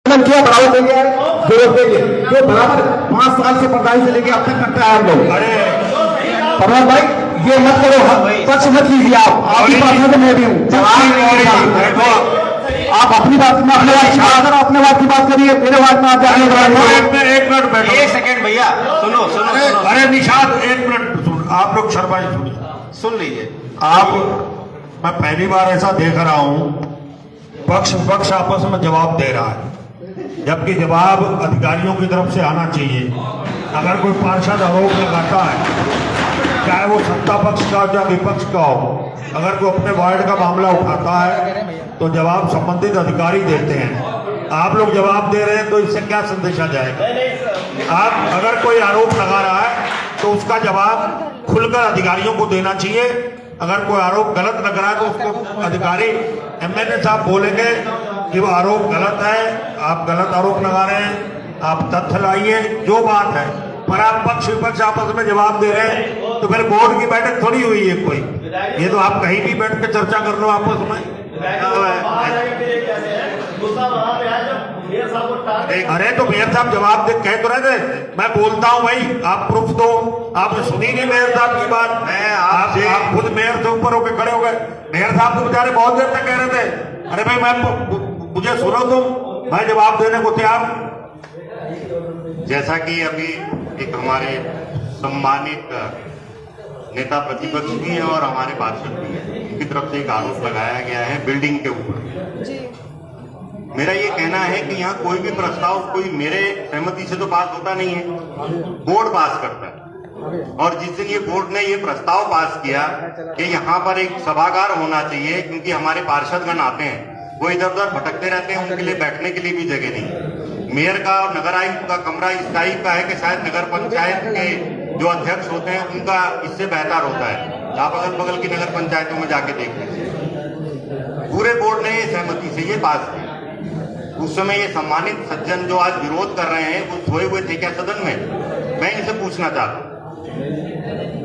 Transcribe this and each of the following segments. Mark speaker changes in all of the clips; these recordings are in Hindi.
Speaker 1: किया बढ़ावा दे गया जरूरत देंगे जो बराबर 5 साल से प्रधान से लेके अब तक करता है हम लोग। अरे प्रधान भाई ये मत करो, पक्ष मत लीजिए आप, आपकी बात में मैं भी हूँ। आप अपनी बात में अपने अपने बात की बात करिए, मेरे बात में आप जाने
Speaker 2: एक मिनट बैठो,
Speaker 3: एक सेकंड भैया, सुनो सुनो।
Speaker 2: अरे निशाद एक मिनट सुन, आप लोग शर्मा
Speaker 3: सुन लीजिए।
Speaker 2: आप, मैं पहली बार ऐसा देख रहा हूं पक्ष विपक्ष आपस में जवाब दे रहा है, जबकि जवाब अधिकारियों की तरफ से आना चाहिए। अगर कोई पार्षद आरोप लगाता है, चाहे वो सत्ता पक्ष का हो या विपक्ष का हो, अगर कोई अपने वार्ड का मामला उठाता है तो जवाब संबंधित अधिकारी देते हैं। आप लोग जवाब दे रहे हैं तो इससे क्या संदेशा जाएगा? आप अगर कोई आरोप लगा रहा है तो उसका जवाब खुलकर अधिकारियों को देना चाहिए। अगर कोई आरोप गलत लग रहा है तो उसको अधिकारी एमएलए साहब बोलेंगे कि वो आरोप गलत है, आप गलत आरोप लगा रहे हैं, आप तथ्य लाइए, जो बात है। पर आप पक्ष विपक्ष आपस में जवाब दे रहे हैं तो फिर बोर्ड की बैठक थोड़ी हुई है कोई, ये तो आप कहीं भी बैठ के चर्चा कर लो आपस में। अरे तो मेयर साहब जवाब दे, कह तो रहे थे, मैं बोलता हूँ भाई, आप प्रूफ दो। आपने सुनी नहीं मेयर साहब की बात? मैं आप खुद मेयर से ऊपर होकर खड़े हो गए। मेयर साहब तो बेचारे बहुत देर तक कह रहे थे, अरे भाई मैं मुझे सुनो तुम, मैं जवाब देने को तैयार।
Speaker 4: जैसा कि अभी एक हमारे सम्मानित नेता प्रतिपक्ष भी है और हमारे पार्षद भी है, उनकी तरफ से एक आरोप लगाया गया है बिल्डिंग के ऊपर। मेरा ये कहना है कि यहाँ कोई भी प्रस्ताव कोई मेरे सहमति से तो पास होता नहीं है, बोर्ड पास करता है। और जिस दिन ये बोर्ड ने ये प्रस्ताव पास किया कि यहाँ पर एक सभागार होना चाहिए, क्योंकि हमारे पार्षदगण आते हैं, वो इधर उधर भटकते रहते हैं, उनके लिए बैठने के लिए भी जगह नहीं। मेयर का और नगर आयुक्त का कमरा इस टाइप का है कि शायद नगर पंचायत के जो अध्यक्ष होते हैं उनका इससे बेहतर होता है। आप अगल बगल की नगर पंचायतों में जाके देख लीजिए। पूरे बोर्ड ने सहमति से ये पास किया। उस समय ये सम्मानित सज्जन जो आज विरोध कर रहे हैं वो सोए हुए थे क्या सदन में? मैं इनसे पूछना चाहता हूँ।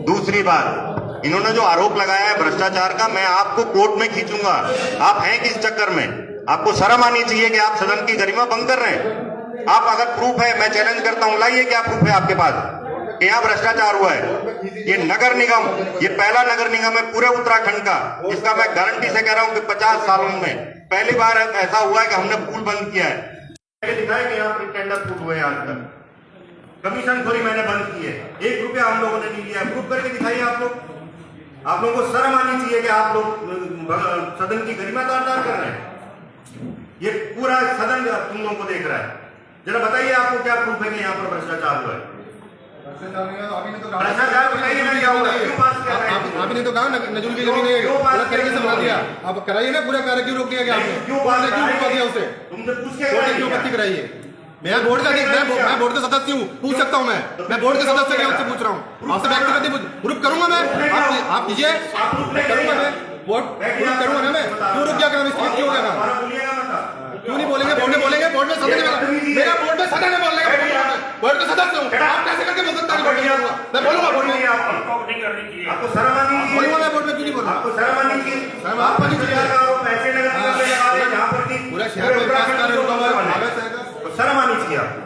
Speaker 4: दूसरी बात, इन्होंने जो आरोप लगाया है भ्रष्टाचार का, मैं आपको कोर्ट में खींचूंगा। आप हैं किस चक्कर में? आपको शर्म आनी चाहिए कि आप सदन की गरिमा भंग कर रहे हैं। आप अगर प्रूफ है, मैं चैलेंज करता हूं, लाइए क्या प्रूफ है आपके पास कि यहाँ भ्रष्टाचार हुआ है। ये नगर निगम, ये पहला नगर निगम है पूरे उत्तराखंड का, इसका मैं गारंटी से कह रहा हूँ कि 50 सालों में पहली बार ऐसा हुआ है कि हमने पुल बंद किया है। दिखाया कि यहाँ पर टेंडर फूट हुए आज तक, कमीशन खोरी मैंने बंद की है, 1 रुपया हम लोगों ने नहीं लिया। प्रूफ करके दिखाइए आप लोग। आप लोगों को शर्म आनी चाहिए कि आप लोग सदन की गरिमा तार कर रहे हैं। ये पूरा सदन तुम लोगों को देख रहा है। जरा बताइए आपको क्या प्रूफ है कि यहाँ पर भ्रष्टाचार हुआ है? भ्रष्टाचार बताइए ना क्या हुआ, क्यों पास कर रहे हैं?
Speaker 5: आपने तो कहा नजूल की जमीन पूरा तरीके से बना दिया, आप कराइए ना पूरा कार्य, क्यों रोक दिया गया?
Speaker 4: क्यों रुकवा
Speaker 5: दिया उसे?
Speaker 4: तुमसे पूछ के
Speaker 5: क्यों भर्ती कराइए? मैं बोर्ड के सदस्य हूँ, पूछ सकता हूँ। मैं बोर्ड के सदस्य के आपसे पूछ रहा हूँ, आपसे व्यक्तिगत प्रूफ करूंगा मैं। आप कीजिए, करूंगा मैं, बोर्ड प्रूफ करूंगा ना मैं। क्यों रुक गया काम? क्यों हो गया काम? क्यों नहीं बोलेंगे? बोर्ड में बोलेंगे, बोर्ड में सदन में, मेरा बोर्ड में सदन में बोलने का, बोर्ड के सदस्य हूँ। आप कैसे करके बोल सकते हैं? मैं बोलूंगा बोर्ड में,
Speaker 4: आपको शर्म आनी चाहिए।
Speaker 5: बोलूंगा मैं बोर्ड में, क्यों नहीं बोलूंगा?
Speaker 4: आपको शर्म आनी चाहिए।
Speaker 5: आपको नहीं चाहिए?
Speaker 4: चाहिए
Speaker 5: पूरा शहर में विकास कार्य रुका हुआ है,
Speaker 4: शर्म आनी चाहिए आपको।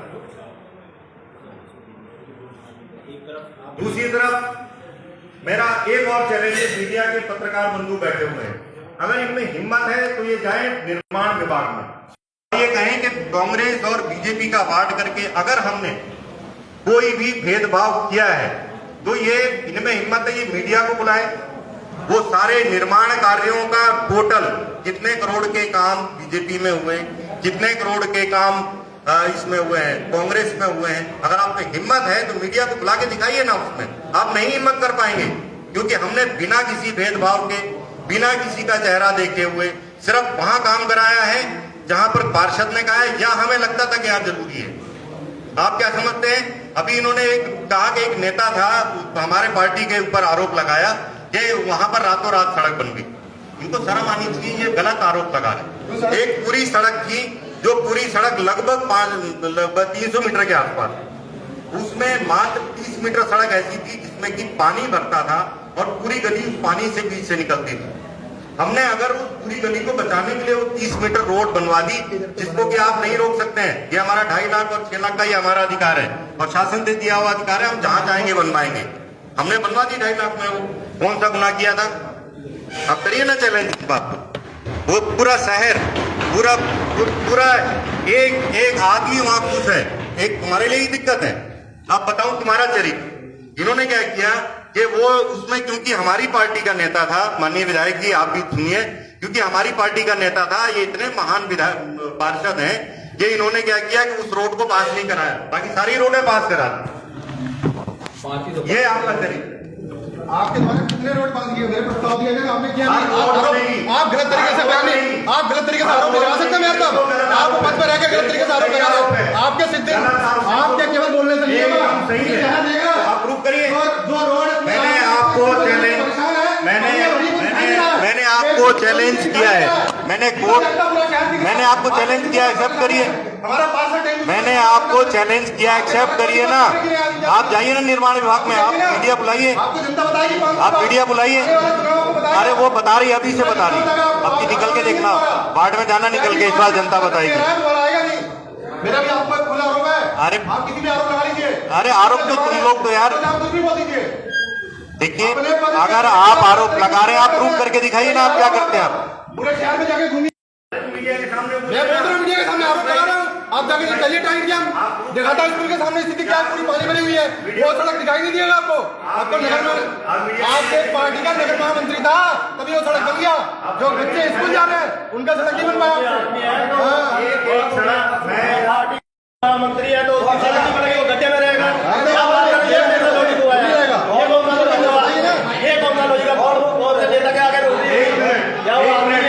Speaker 4: दूसरी तरफ मेरा एक और चैलेंज है, मीडिया के पत्रकार बंधु बैठे हुए हैं, अगर इनमें हिम्मत है तो ये जाए निर्माण विभाग में, ये कहें कि कांग्रेस और बीजेपी का वार्ड करके अगर हमने कोई भी भेदभाव किया है तो ये इनमें हिम्मत है ये मीडिया को बुलाए, वो सारे निर्माण कार्यों का टोटल कितने करोड़ के काम बीजेपी में हुए, कितने करोड़ के काम इसमें हुए हैं, कांग्रेस में हुए हैं, अगर आप में हिम्मत है तो मीडिया को बुला के दिखाइए ना। उसमें आप नहीं हिम्मत कर पाएंगे, क्योंकि हमने बिना किसी भेदभाव के, बिना किसी का चेहरा देखे हुए सिर्फ वहां काम कराया है जहां पर पार्षद ने कहा है या हमें लगता था कि यहाँ जरूरी है। आप क्या समझते हैं? अभी इन्होंने कहा कि एक नेता था, हमारे पार्टी के ऊपर आरोप लगाया कि वहां पर रातों रात सड़क बन गई। इनको शर्म आनी चाहिए, ये गलत आरोप लगा रहे। एक पूरी सड़क थी, जो पूरी सड़क लगभग 300 मीटर के आसपास, उसमें मात्र 30 मीटर सड़क ऐसी थी जिसमें कि पानी भरता था और पूरी गली उस पानी से बीच से निकलती थी। हमने अगर उस पूरी गली को बचाने के लिए वो 30 मीटर रोड बनवा दी, जिसको कि आप नहीं रोक सकते हैं। ये हमारा 2.5 लाख और 6 लाख का ही हमारा अधिकार है और शासन से दिया हुआ अधिकार है। हम जहां चाहेंगे बनवाएंगे। हमने बनवा दी 2.5 लाख में। वो कौन सा गुनाह किया था? आप करिए ना चैलेंज इस बात को। वो पूरा शहर पूरा एक आदमी वहां खुश है। एक तुम्हारे लिए ही दिक्कत है। आप बताओ तुम्हारा चरित्र। इन्होंने क्या किया कि वो उसमें, क्योंकि हमारी पार्टी का नेता था, माननीय विधायक जी आप भी सुनिए, क्योंकि हमारी पार्टी का नेता था, ये इतने महान पार्षद हैं, ये इन्होंने क्या किया कि उस रोड को पास नहीं कराया, बाकी सारी रोडें पास करा दी। ये आपका चरित्र।
Speaker 5: आपके द्वारा कितने रोड पास किए? मेरे प्रस्ताव दिए गए, आपने किया नहीं। आप गलत तरीके से बयान, आप गलत तरीके से आरोप लगा सकते हैं मेरे तब। आप पद पर रहकर गलत तरीके से आरोप लगा रहे हैं। आपके सिद्धि, आपके केवल बोलने से नहीं होगा।
Speaker 4: सही है, आप प्रूव करिए।
Speaker 5: जो रोड
Speaker 4: मैंने आपको चैलेंज किया है। मैंने आपको चैलेंज किया, एक्सेप्ट करिए। मैंने आपको चैलेंज किया, एक्सेप्ट करिए ना। आप जाइए ना निर्माण विभाग में, आप मीडिया बुलाइए, आप मीडिया बुलाइए। अरे वो बता रही है, अभी से बता रही है। अब की निकल के देखना, वार्ड में जाना निकल के, इस बार जनता बताएगी।
Speaker 5: मेरा भी आपको खुला आरोप है।
Speaker 4: अरे
Speaker 5: आप किसी भी आरोप लगा लीजिए।
Speaker 4: अरे आरोप तो तुम लोग तो यार,
Speaker 5: कुछ भी बोल दीजिए।
Speaker 4: देखिए अगर आप आरोप लगा रहे हैं, आप प्रूव करके दिखाइए ना, आप क्या करते हैं। आप
Speaker 5: पूरे शहर में जाके घूमिए। मीडिया के सामने मैं बोल रहा हूँ, मीडिया के सामने आरोप लगा रहा हूँ। आप जाके चलिए टाइम क्या दिखाता है स्कूल के सामने स्थिति क्या पूरी पानी भरी हुई है। वो सड़क दिखाई नहीं दिएगा आपको। आपको नगर में आपके पार्टी का नगर महामंत्री था, तभी वो सड़क बन गया। जो बच्चे स्कूल जा रहे हैं उनका सड़क नहीं बन पाया।
Speaker 6: मंत्री है तो उसकी सड़क नहीं बनेगी, वो गड्ढे में रहेगा। ये कौन सा लॉजिक है? और नेता के आगे क्या वो आदमी है?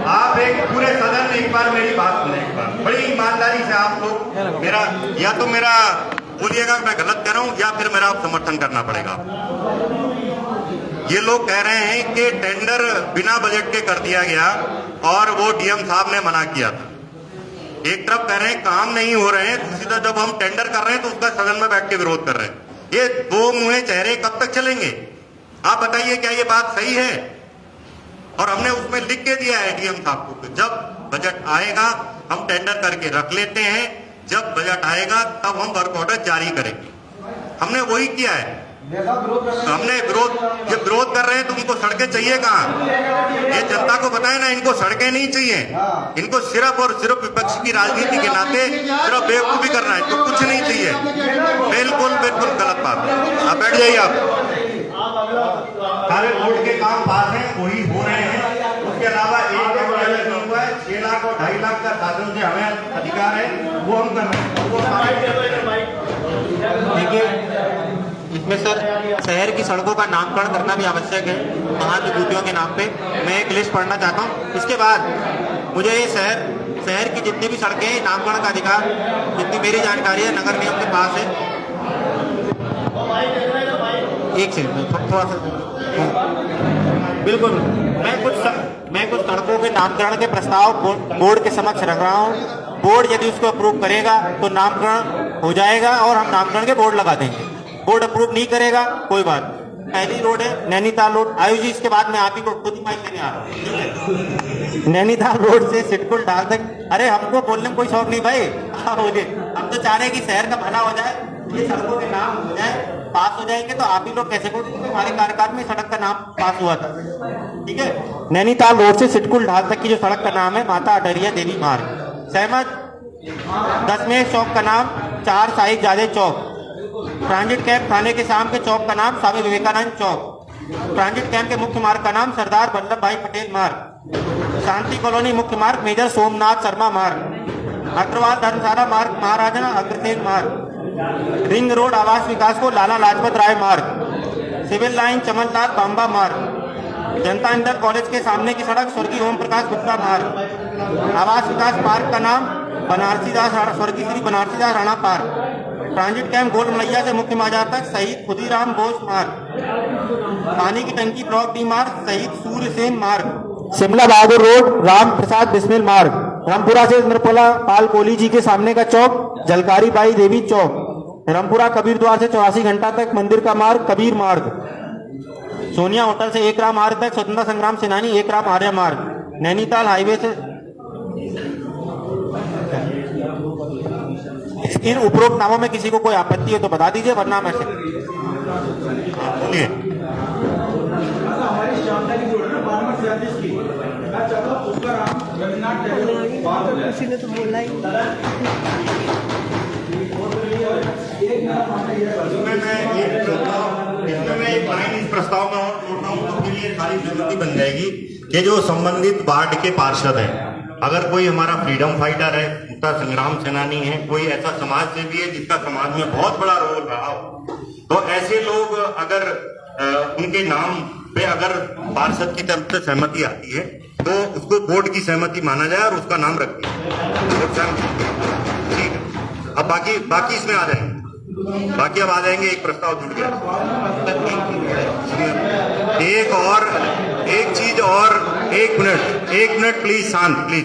Speaker 4: आप एक पूरे सदन में एक बार मेरी बात सुने, एक बार बड़ी ईमानदारी से आप लोग मेरा, या तो मेरा बोलिएगा मैं गलत कह रहा हूं या फिर मेरा आप समर्थन करना पड़ेगा। ये लोग कह रहे हैं कि टेंडर बिना बजट के कर दिया गया और वो डीएम साहब ने मना किया था। एक तरफ कह रहे हैं काम नहीं हो रहे हैं, दूसरी तरफ जब हम टेंडर कर रहे हैं तो उसका सदन में बैठ के विरोध कर रहे हैं। ये दो मुंहे चेहरे कब तक चलेंगे? आप बताइए, क्या ये बात सही है? और हमने उसमें लिख के दिया है डीएम साहब को, जब बजट आएगा हम टेंडर करके रख लेते हैं, जब बजट आएगा तब हम वर्क ऑर्डर जारी करेंगे। हमने वही किया है। हमने ये विरोध कर रहे हैं तो उनको सड़कें चाहिए कहाँ? ये जनता को बताए ना, इनको सड़कें नहीं चाहिए। इनको सिर्फ और सिर्फ विपक्ष की राजनीति के नाते सिर्फ बेवकूफी करना है, तो कुछ नहीं चाहिए। बिल्कुल बिल्कुल गलत बात। आप बैठ जाइए। आप सारे रोड के काम पास हैं, वही हो रहे हैं। उसके अलावा एक नहीं हुआ है। 6 लाख और 2.5 लाख का शासन से हमें अधिकार है, वो हम कर रहे हैं।
Speaker 3: देखिए इसमें सर शहर की सड़कों का नामकरण करना भी आवश्यक है महान विभूतियों के नाम पे। मैं एक लिस्ट पढ़ना चाहता हूँ। इसके बाद मुझे ये शहर की जितनी भी सड़कें हैं, नामकरण का अधिकार जितनी मेरी जानकारी है नगर निगम के पास है। एक सेकंड थोड़ा सा बिल्कुल मैं कुछ सड़कों के नामकरण के प्रस्ताव बोर्ड के समक्ष रख रहा हूँ। बोर्ड यदि उसको अप्रूव करेगा तो नामकरण हो जाएगा और हम नामकरण के बोर्ड लगा देंगे। बोर्ड अप्रूव नहीं करेगा कोई बात। पहली रोड है नैनीताल रोड। आयु जी इसके बाद मैं आप ही को खुद ही माइक लेने आ रहा हूँ। नैनीताल रोड से सिटकुल ढाल तक। अरे हमको बोलने में कोई शौक नहीं भाई, आप बोलिए। हम तो चाह रहे हैं कि शहर का भला हो जाए, ये सड़कों के नाम हो जाए, पास हो जाएंगे तो आप ही लोग कैसे बोलेंगे हमारे कार्यकाल में सड़क का नाम पास हुआ था। ठीक है, नैनीताल रोड से सिटकुल ढाल तक की जो सड़क का नाम है माता अटरिया देवी मार्ग। सहमत। 10वें चौक का नाम 4 साहिब जादे चौक। ट्रांजिट कैंप थाने के शाम के चौक का नाम स्वामी विवेकानंद चौक। ट्रांजिट कैंप के मुख्य मार्ग का नाम सरदार वल्लभ भाई पटेल मार्ग। शांति कॉलोनी मुख्य मार्ग मेजर सोमनाथ शर्मा मार्ग। अग्रवाल धर्मशाला मार्ग महाराजा अग्रसेन मार्ग। रिंग रोड आवास विकास को लाला लाजपत राय मार्ग। सिविल लाइन चमनलाल बांबा मार्ग। जनता इंटर कॉलेज के सामने की सड़क स्वर्गीय ओम प्रकाश गुप्ता मार्ग। आवास विकास पार्क का नाम स्वर्गीय श्री बनारसी दास राणा पार्क। ट्रांजिट कैंप गोल मलैया से मुख्य बाजार तक शहीद खुदीराम बोस मार्ग। पानी की टंकी ब्लॉक डी मार्ग शहीद सूर्य सेन मार्ग। शिमला बहादुर रोड राम प्रसाद बिस्मिल मार्ग। रामपुरा से नृपला पाल कोहली जी के सामने का चौक, जलकारी बाई देवी चौक, रामपुरा कबीर द्वार से 84 घंटा तक मंदिर का मार्ग कबीर मार्ग, सोनिया होटल से एकरा मार्ग तक स्वतंत्रता संग्राम सेनानी एकरा आर्य मार्ग, नैनीताल हाईवे से। इन उपरोक्त नामों में किसी को कोई आपत्ति है तो बता दीजिए, वरना मैं
Speaker 4: बोलिए।
Speaker 7: किसी ने तो बोला ही
Speaker 4: इसमें मैं एक लाइन इस प्रस्ताव में और जोड़ता हूँ, तो फिर ये सारी सहमति बन जाएगी कि जो संबंधित वार्ड के पार्षद हैं, अगर कोई हमारा फ्रीडम फाइटर है, स्वतंत्रता संग्राम सेनानी है, कोई ऐसा समाज सेवी है जिसका समाज में बहुत बड़ा रोल रहा हो, तो ऐसे लोग अगर उनके नाम पे अगर पार्षद की तरफ से सहमति आती है तो उसको बोर्ड की सहमति माना जाए और उसका नाम रख दिया। ठीक है, अब बाकी इसमें आ जाएंगे, बाकी अब आ जाएंगे। एक प्रस्ताव जुड़ गया, एक चीज और, एक मिनट प्लीज, शांत प्लीज।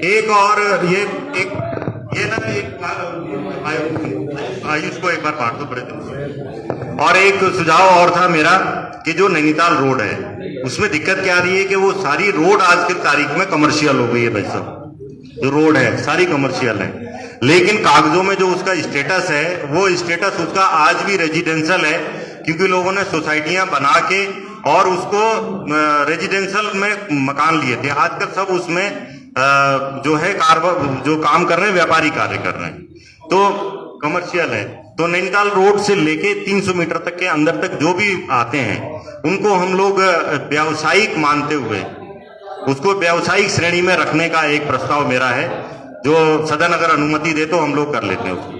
Speaker 4: एक और ये ना एक आयुष को एक बार बांट दो बड़े दिन से। और एक सुझाव और था मेरा कि जो नैनीताल रोड है उसमें दिक्कत क्या आ रही है कि वो सारी रोड आज की तारीख में कमर्शियल हो गई है भाई साहब। जो रोड है सारी कमर्शियल है, लेकिन कागजों में जो उसका स्टेटस है वो स्टेटस उसका आज भी रेजिडेंशियल है, क्योंकि लोगों ने सोसाइटियां बना के और उसको रेजिडेंशियल में मकान लिए थे। आजकल सब उसमें जो है जो काम कर रहे हैं, व्यापारी कार्य कर रहे हैं, तो कमर्शियल है। तो नैनीताल रोड से लेके 300 मीटर तक के अंदर तक जो भी आते हैं उनको हम लोग व्यावसायिक मानते हुए उसको व्यावसायिक श्रेणी में रखने का एक प्रस्ताव मेरा है, जो सदन अगर अनुमति दे तो हम लोग कर लेते हैं उसको।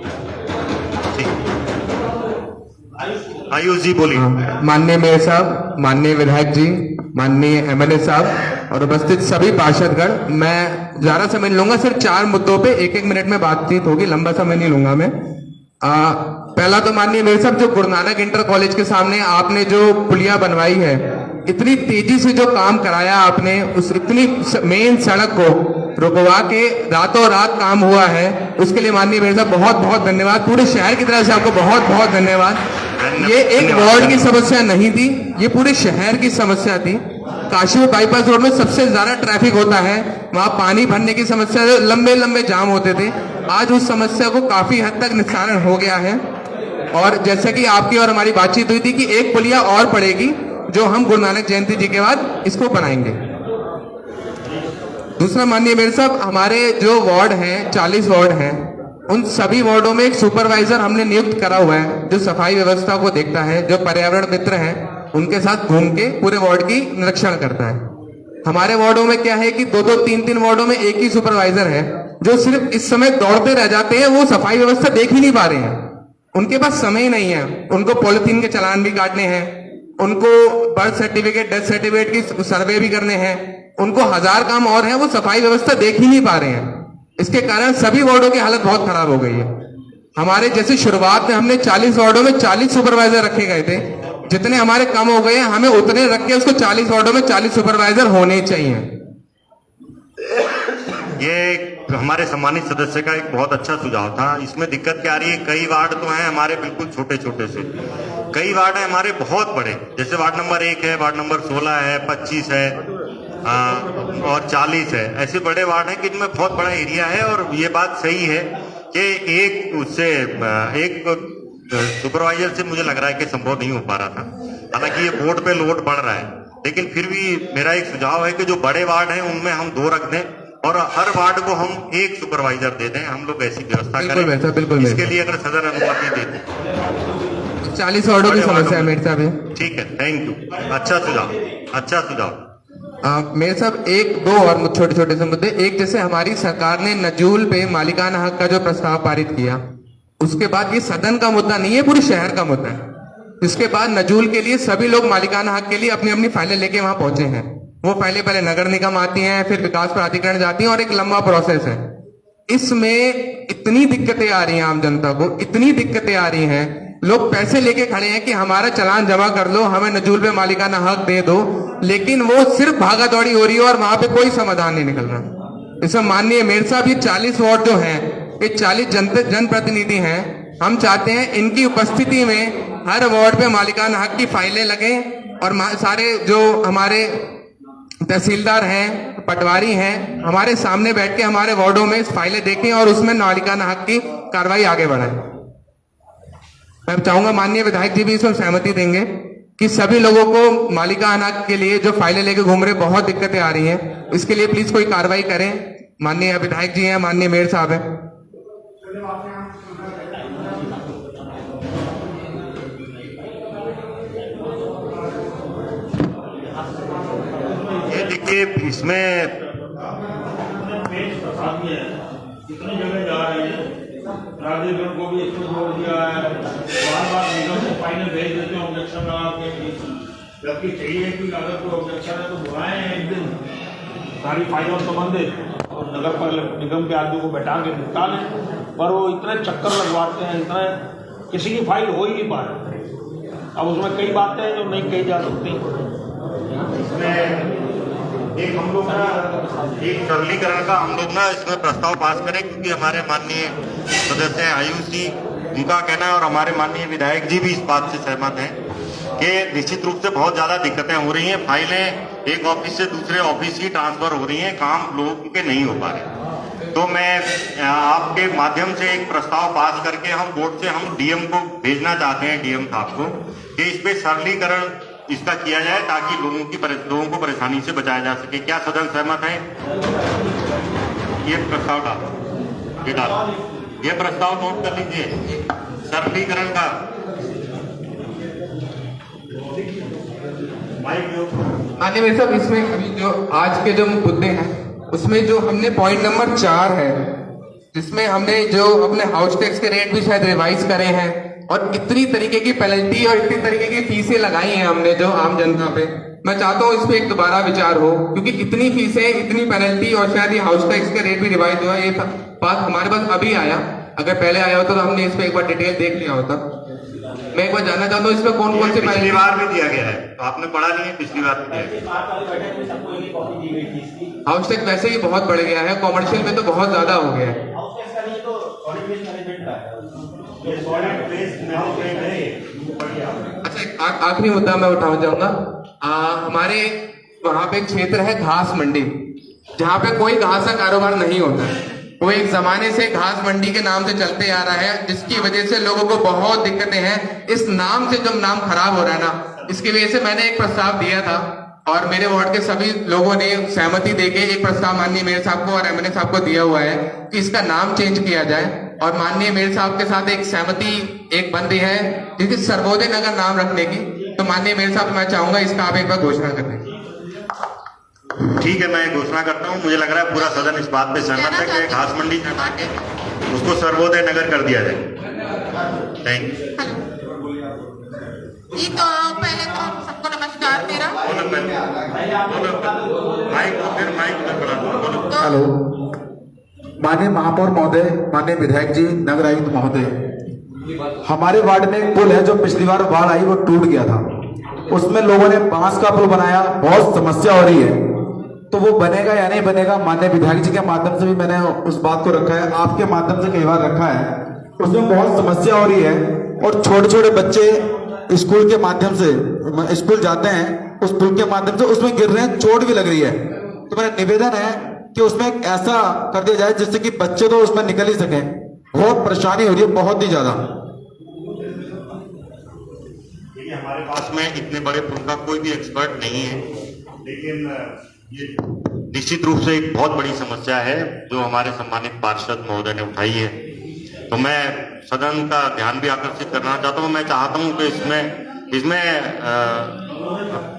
Speaker 4: आयुष जी बोलिए।
Speaker 8: माननीय मेयर साहब, माननीय विधायक जी, माननीय एमएलए साहब और उपस्थित सभी पार्षदगण, मैं ज्यादा समय नहीं लूंगा, सिर्फ 4 मुद्दों पे 1-1 मिनट में बातचीत होगी, लंबा समय नहीं लूंगा मैं। पहला तो माननीय मेयर साहब, जो गुरु नानक इंटर कॉलेज के सामने आपने जो पुलिया बनवाई है, इतनी तेजी से जो काम कराया आपने, उस इतनी मेन सड़क को रुकवा के रातों रात काम हुआ है, उसके लिए माननीय मेयर साहब बहुत बहुत धन्यवाद। पूरे शहर की तरफ से आपको बहुत बहुत धन्यवाद। ये एक वार्ड की समस्या नहीं थी, ये पूरे शहर की समस्या थी। काशीपुर बाईपास रोड में सबसे ज्यादा ट्रैफिक होता है, वहां पानी भरने की समस्या, लंबे लंबे जाम होते थे। आज उस समस्या को काफी हद तक निस्तारण हो गया है, और जैसा कि आपकी और हमारी बातचीत हुई थी कि एक पुलिया और पड़ेगी, जो हम गुरु नानक जयंती जी के बाद इसको बनाएंगे। दूसरा माननीय मेयर साहब, हमारे जो वार्ड हैं, 40 वार्ड हैं, उन सभी वार्डों में एक सुपरवाइजर हमने नियुक्त करा हुआ है, जो सफाई व्यवस्था को देखता है, जो पर्यावरण मित्र हैं उनके साथ घूम के पूरे वार्ड की निरीक्षण करता है। हमारे वार्डों में क्या है कि 2-2, 3-3 वार्डों में एक ही सुपरवाइजर है, जो सिर्फ इस समय दौड़ते रह जाते हैं, वो सफाई व्यवस्था देख ही नहीं पा रहे हैं। उनके पास समय नहीं है, उनको पॉलिथीन के चालान भी काटने हैं, उनको बर्थ सर्टिफिकेट, डेथ सर्टिफिकेट की सर्वे भी करने हैं, उनको 1000 काम और है, वो सफाई व्यवस्था देख ही नहीं पा रहे हैं। इसके कारण सभी वार्डों की हालत बहुत खराब हो गई है। हमारे जैसे शुरुआत में हमने 40 वार्डों में 40 सुपरवाइजर रखे गए थे, जितने हमारे कम हो गए हैं, हमें उतने रख के उसको 40 वार्डों में 40 सुपरवाइजर होने चाहिए।
Speaker 4: ये हमारे सम्मानित सदस्य का एक बहुत अच्छा सुझाव था। इसमें दिक्कत क्या आ रही है, कई वार्ड तो हैं हमारे बिल्कुल छोटे छोटे से, कई वार्ड है हमारे बहुत बड़े, जैसे वार्ड नंबर 1 है, वार्ड नंबर 16 है, 25 है और 40 है। ऐसे बड़े वार्ड हैं कि इनमें बहुत बड़ा एरिया है, और ये बात सही है कि एक सुपरवाइजर से मुझे लग रहा है कि संभव नहीं हो पा रहा था। हालांकि ये बोर्ड पे लोड बढ़ रहा है, लेकिन फिर भी मेरा एक सुझाव है कि जो बड़े वार्ड हैं उनमें हम 2 रख दें और हर वार्ड को हम 1 सुपरवाइजर दे दें। हम लोग ऐसी व्यवस्था करें, बिल्कुल इसके लिए अगर सदन अनुमति दे दें।
Speaker 8: 40 वार्डों की समस्या है मेरे साहब।
Speaker 4: ठीक है, थैंक यू, अच्छा सुझाव, अच्छा सुझाव।
Speaker 8: मेरे साहब 1-2 और छोटे छोटे से मुद्दे। एक, जैसे हमारी सरकार ने नजूल पे मालिकाना हक का जो प्रस्ताव पारित किया, उसके बाद ये सदन का मुद्दा नहीं है, पूरे शहर का मुद्दा है। इसके बाद नजूल के लिए सभी लोग मालिकाना हक के लिए अपनी अपनी फाइलें लेके वहां पहुंचे हैं। वो पहले नगर निगम आती हैं, फिर विकास प्राधिकरण जाती हैं, और एक लंबा प्रोसेस है। इसमें इतनी दिक्कतें आ रही हैं आम जनता को, इतनी दिक्कतें आ रही हैं, लोग पैसे लेके खड़े हैं कि हमारा चालान जमा कर लो, हमें नजूल पे मालिकाना हक दे दो, लेकिन वो सिर्फ भागा दौड़ी हो रही है और वहां पे कोई समाधान नहीं निकल रहा। इसमें माननीय मेयर साहब, ये 40 वार्ड जो हैं, ये 40 जनप्रतिनिधि हैं। हम चाहते हैं इनकी उपस्थिति में हर वार्ड पे मालिकाना हक की फाइलें लगें और सारे जो हमारे तहसीलदार हैं, पटवारी हैं, हमारे सामने बैठ के हमारे वार्डों में इस फाइलें देखें और उसमें मालिकाना हक की कार्रवाई आगे बढ़ाएं। मैं चाहूंगा माननीय विधायक जी भी इसमें सहमति देंगे कि सभी लोगों को मालिकाना हक के लिए जो फाइलें लेके घूम रहे, बहुत दिक्कतें आ रही हैं, इसके लिए प्लीज कोई कार्रवाई करें। माननीय विधायक जी हैं, माननीय मेयर साहब हैं।
Speaker 4: ये देखिए, इसमें
Speaker 2: कितनी जगह जा रही है, राजेगढ़ को भी इसमें जोड़ दिया है, बार-बार निगम को फाइनल भेज देते हैं ऑब्जेक्शन लगा के, जबकि चाहिए कि अगर कोई ऑब्जेक्शन है तो बुलाएं एक दिन, सारी फाइलों संबंधित और नगर पर निगम के आदमी को बैठा के निकालें, पर वो इतने चक्कर लगवाते हैं, इतने किसी की फाइल हो ही नहीं पा रही। अब उसमें कई बातें हैं जो नहीं कही जा सकती।
Speaker 4: इसमें एक हम लोग ना एक सरलीकरण का हम लोग ना इसमें प्रस्ताव पास करें, क्योंकि हमारे माननीय सदस्य हैं आयुष जी, उनका कहना है और हमारे माननीय विधायक जी भी इस बात से सहमत हैं कि निश्चित रूप से बहुत ज्यादा दिक्कतें हो रही हैं। फाइलें एक ऑफिस से दूसरे ऑफिस ही ट्रांसफर हो रही हैं, काम लोगों के नहीं हो पा रहे। तो मैं आपके माध्यम से एक प्रस्ताव पास करके हम बोर्ड से हम डीएम को भेजना चाहते हैं, डीएम साहब को, कि इस पे सरलीकरण इसका किया जाए ताकि लोगों को परेशानी से बचाया जा सके। क्या सदन सहमत है? ये प्रस्ताव ये प्रस्ताव नोट कर लीजिए, सरलीकरण का।
Speaker 8: माननीय मेयर साहब, इसमें अभी जो आज के जो मुद्दे हैं उसमें जो हमने पॉइंट नंबर 4 है, जिसमें हमने जो अपने हाउस टैक्स के रेट भी शायद रिवाइज करे हैं और इतनी तरीके की पेनल्टी और इतनी तरीके की फीसें लगाई हैं हमने जो आम जनता पे, मैं चाहता हूँ इस पे एक दोबारा विचार हो, क्योंकि इतनी फीसें, इतनी पेनल्टी और शायद ये हाउस टैक्स के रेट भी रिवाइज हुआ, ये बात हमारे पास अभी आया। अगर पहले आया होता तो हमने इस पे एक बार डिटेल देख लिया होता। मैं एक बार जानना चाहता हूँ इसमें कौन कौन से
Speaker 4: पिछली बार भी दिया गया है, तो आपने पढ़ा नहीं है, पिछली बार भी दिया
Speaker 8: हाउस टैक्स वैसे ही बहुत बढ़ गया है, कॉमर्शियल में तो बहुत ज्यादा हो गया है। अच्छा, आखिरी मुद्दा मैं उठाना चाहूंगा। हमारे वहां पे एक क्षेत्र है घास मंडी, जहाँ पे कोई घास का कारोबार नहीं होता है। वो एक जमाने से घास मंडी के नाम से चलते आ रहा है, जिसकी वजह से लोगों को बहुत दिक्कतें हैं। इस नाम से जब नाम खराब हो रहा है ना, इसकी वजह से मैंने एक प्रस्ताव दिया था और मेरे वार्ड के सभी लोगों ने सहमति देके एक प्रस्ताव माननीय मेयर साहब को और एमएलए साहब को दिया हुआ है कि इसका नाम चेंज किया जाए। और माननीय मेयर साहब के साथ एक सहमति एक बन रही है जिसकी सर्वोदय नगर नाम रखने की। तो माननीय मेयर साहब, मैं चाहूंगा इसका आप एक बार घोषणा कर दें।
Speaker 4: ठीक है, मैं घोषणा करता हूँ। मुझे लग रहा है पूरा सदन इस बात पे सहमत है कि घास मंडी हटा के उसको सर्वोदय नगर कर दिया जाए। Thank you.
Speaker 9: जी, तो पहले तो सबको नमस्कार मेरा।
Speaker 1: हेलो, माननीय महापौर महोदय, माननीय विधायक जी, नगर आयुक्त महोदय, हमारे वार्ड में एक पुल है जो पिछली बार बाढ़ आई वो टूट गया था। उसमें लोगों ने बांस का पुल बनाया, बहुत समस्या हो रही है। तो वो बनेगा या नहीं बनेगा, माननीय विधायक जी के माध्यम से भी मैंने उस बात को रखा है, आपके माध्यम से कई बार रखा है। उसमें बहुत समस्या हो रही है और छोटे छोटे बच्चे स्कूल के माध्यम से स्कूल जाते हैं, उस पुल के माध्यम से उसमें गिर रहे हैं, चोट भी लग रही है। तो मेरा निवेदन है कि उसमें एक ऐसा कर दिया जाए जिससे कि बच्चे तो उसमें निकल ही सके। बहुत परेशानी हो रही है, बहुत ही ज्यादा।
Speaker 4: हमारे पास में इतने बड़े पुल का कोई भी एक्सपर्ट नहीं है, लेकिन ये निश्चित रूप से एक बहुत बड़ी समस्या है जो हमारे सम्मानित पार्षद महोदय ने उठाई है। तो मैं सदन का ध्यान भी आकर्षित करना चाहता हूँ। मैं चाहता हूँ कि इसमें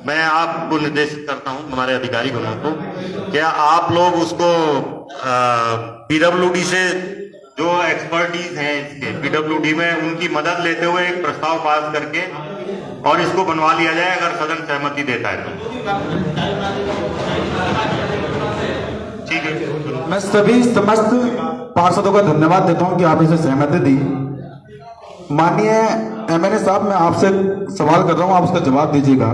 Speaker 4: मैं आपको निर्देशित करता हूँ, हमारे अधिकारी गणों को, क्या आप लोग उसको पीडब्ल्यूडी से जो एक्सपर्टीज हैं इसके पीडब्ल्यूडी में, उनकी मदद लेते हुए एक प्रस्ताव पास करके और इसको बनवा लिया जाए, अगर सदन सहमति देता है तो। ठीक है,
Speaker 1: मैं सभी समस्त पार्षदों का धन्यवाद देता हूं कि आप इसे सहमति दी। माननीय एमएलए साहब, मैं आपसे सवाल कर रहा हूं, आप उसका जवाब दीजिएगा।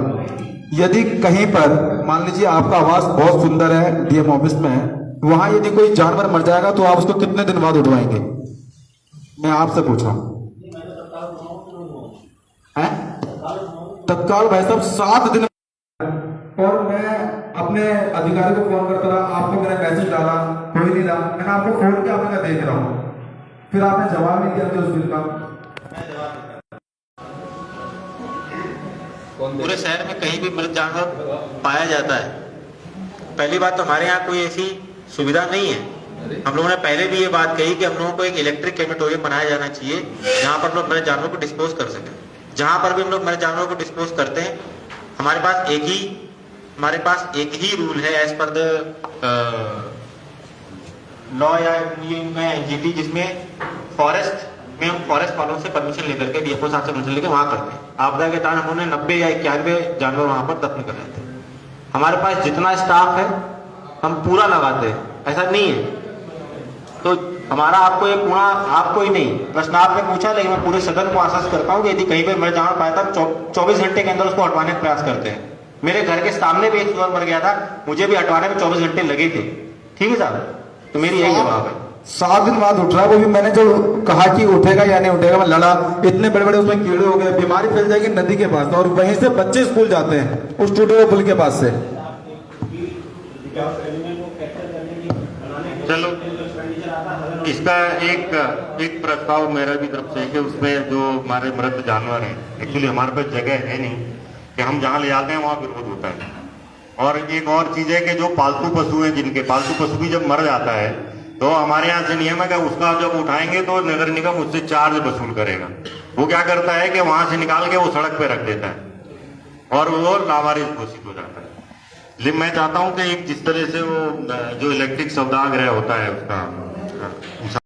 Speaker 1: यदि कहीं पर मान लीजिए आपका आवास बहुत सुंदर है, डीएम ऑफिस में है, वहां यदि कोई जानवर मर जाएगा तो आप उसको कितने दिन बाद उठवाएंगे? मैं आपसे पूछ रहा हूं। हैं? तत्काल भाई साहब 7 दिन। और मैं अपने अधिकारी को फोन करता रहा, आपको मैंने मैसेज डाला, कोई नहीं डाला, मैंने आपको फोन किया, आपने कहा देख रहा हूं, फिर आपने जवाब नहीं दिया उस दिन का।
Speaker 3: पूरे शहर में कहीं भी मृत जानवर पाया जाता है। पहली बात तो हमारे यहाँ कोई ऐसी सुविधा नहीं है। हम लोगों ने पहले भी ये बात कही कि हम लोगों को एक इलेक्ट्रिक क्रेमेटोरियम बनाया जाना चाहिए जहां पर लोग मृत जानवरों को डिस्पोज कर सकें। जहां पर भी हम लोग मृत जानवरों को डिस्पोज करते हैं, हमारे पास एक ही रूल है एज पर द लॉ या एनजीटी, जिसमें फॉरेस्ट में हम फॉरेस्ट वालों से परमिशन लेकर के डीएफओ साहब से परमिशन लेकर वहां करते हैं। आपदा के दौरान हमने 90 या 91 जानवर वहां पर दफन कर रहे थे। हमारे पास जितना स्टाफ है हम पूरा लगाते हैं, ऐसा नहीं है। तो हमारा आपको एक पूरा, आपको ही नहीं, प्रश्न आपने पूछा, लेकिन मैं पूरे सदन को आश्वस्त करता हूँ कि यदि कहीं पर मृत जानवर पाया था 24 घंटे के अंदर उसको हटवाने का प्रयास करते हैं। मेरे घर के सामने भी एक जानवर मर गया था, मुझे भी हटवाने में 24 घंटे लगे थे। ठीक है साहब, तो मेरी यही जवाब है।
Speaker 1: 7 दिन बाद उठ रहा है, वो भी मैंने जो कहा कि उठेगा या नहीं उठेगा, मैं लड़ा, इतने बड़े बड़े उसमें कीड़े हो गए, बीमारी फैल जाएगी नदी के पास, और वहीं से बच्चे स्कूल जाते हैं उस टूटे हुए पुल के पास से।
Speaker 4: चलो, इसका एक प्रस्ताव मेरा भी तरफ से है कि उसमें जो हमारे मृत जानवर हैं, एक्चुअली हमारे पास जगह है नहीं कि हम जहाँ ले जाते हैं वहाँ विरोध होता है। और एक और चीज है कि जो पालतू पशु हैं, जिनके पालतू पशु भी जब मर जाता है तो हमारे यहाँ से नियम है कि उसका जब उठाएंगे तो नगर निगम उससे चार्ज वसूल करेगा। वो क्या करता है कि वहां से निकाल के वो सड़क पे रख देता है और वो लावारिस घोषित हो जाता है। लेकिन मैं चाहता हूं कि एक जिस तरह से वो जो इलेक्ट्रिक सौदागृह होता है उसका